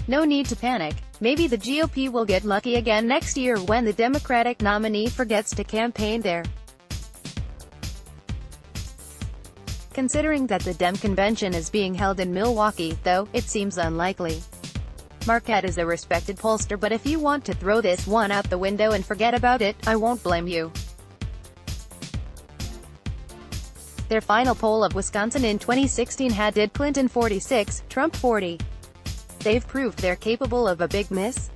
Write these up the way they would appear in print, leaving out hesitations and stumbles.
No need to panic. Maybe the GOP will get lucky again next year when the Democratic nominee forgets to campaign there. Considering that the Dem convention is being held in Milwaukee, though, it seems unlikely. Marquette is a respected pollster, but if you want to throw this one out the window and forget about it, I won't blame you. Their final poll of Wisconsin in 2016 had Clinton 46, Trump 40. They've proved they're capable of a big miss.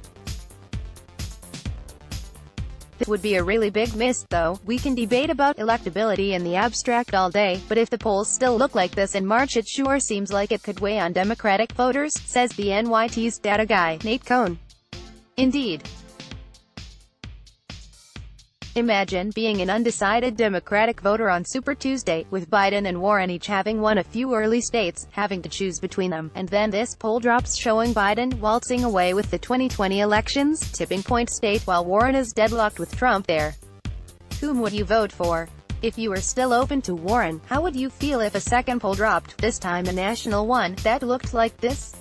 This would be a really big miss, though. We can debate about electability in the abstract all day, but if the polls still look like this in March, it sure seems like it could weigh on Democratic voters, says the NYT's data guy, Nate Cohn. Indeed. Imagine being an undecided Democratic voter on Super Tuesday, with Biden and Warren each having won a few early states, having to choose between them, and then this poll drops showing Biden waltzing away with the 2020 election's tipping point state, while Warren is deadlocked with Trump there. Whom would you vote for? If you were still open to Warren, how would you feel if a second poll dropped, this time a national one, that looked like this?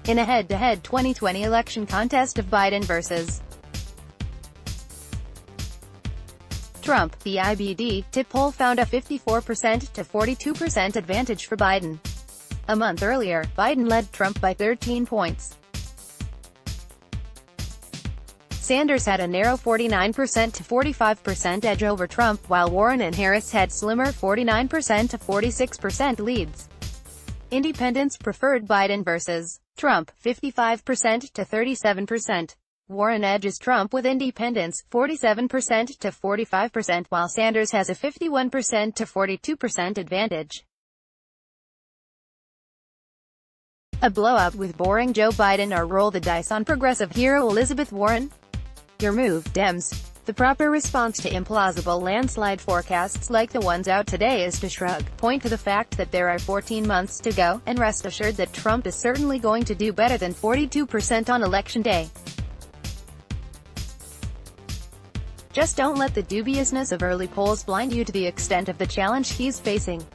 In a head-to-head 2020 election contest of Biden versus Trump, the IBD tip poll found a 54% to 42% advantage for Biden. A month earlier, Biden led Trump by 13 points. Sanders had a narrow 49% to 45% edge over Trump, while Warren and Harris had slimmer 49% to 46% leads. Independents preferred Biden versus Trump, 55% to 37%. Warren edges Trump with independents, 47% to 45%, while Sanders has a 51% to 42% advantage. A blowout with boring Joe Biden or roll the dice on progressive hero Elizabeth Warren? Your move, Dems. The proper response to implausible landslide forecasts like the ones out today is to shrug, point to the fact that there are 14 months to go, and rest assured that Trump is certainly going to do better than 42% on Election Day. Just don't let the dubiousness of early polls blind you to the extent of the challenge he's facing.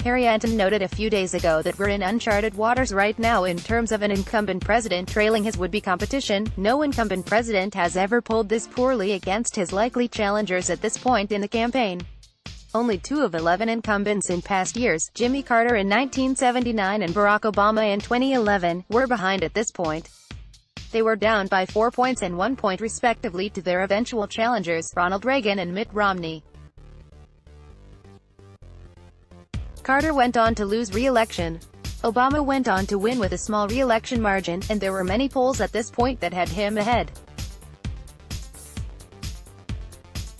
Harry Anton noted a few days ago that we're in uncharted waters right now in terms of an incumbent president trailing his would-be competition. No incumbent president has ever polled this poorly against his likely challengers at this point in the campaign. Only 2 of 11 incumbents in past years, Jimmy Carter in 1979 and Barack Obama in 2011, were behind at this point. They were down by 4 points and 1 point respectively to their eventual challengers, Ronald Reagan and Mitt Romney. Carter went on to lose re-election. Obama went on to win with a small re-election margin, and there were many polls at this point that had him ahead.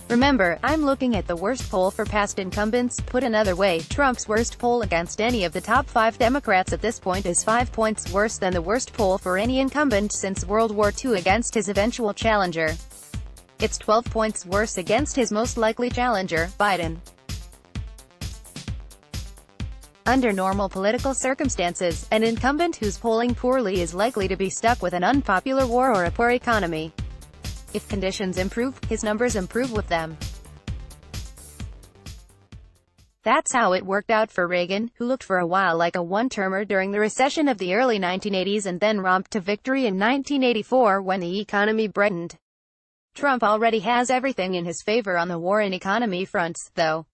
Remember, I'm looking at the worst poll for past incumbents. Put another way, Trump's worst poll against any of the top 5 Democrats at this point is 5 points worse than the worst poll for any incumbent since World War II against his eventual challenger. It's 12 points worse against his most likely challenger, Biden. Under normal political circumstances, an incumbent who's polling poorly is likely to be stuck with an unpopular war or a poor economy. If conditions improve, his numbers improve with them. That's how it worked out for Reagan, who looked for a while like a one-termer during the recession of the early 1980s and then romped to victory in 1984 when the economy brightened. Trump already has everything in his favor on the war and economy fronts, though.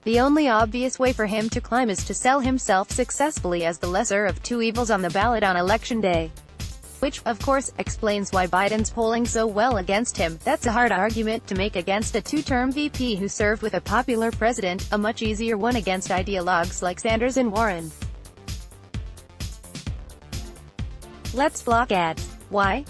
The only obvious way for him to climb is to sell himself successfully as the lesser of 2 evils on the ballot on Election Day. Which, of course, explains why Biden's polling so well against him. That's a hard argument to make against a 2-term VP who served with a popular president, a much easier one against ideologues like Sanders and Warren. Let's block ads. Why?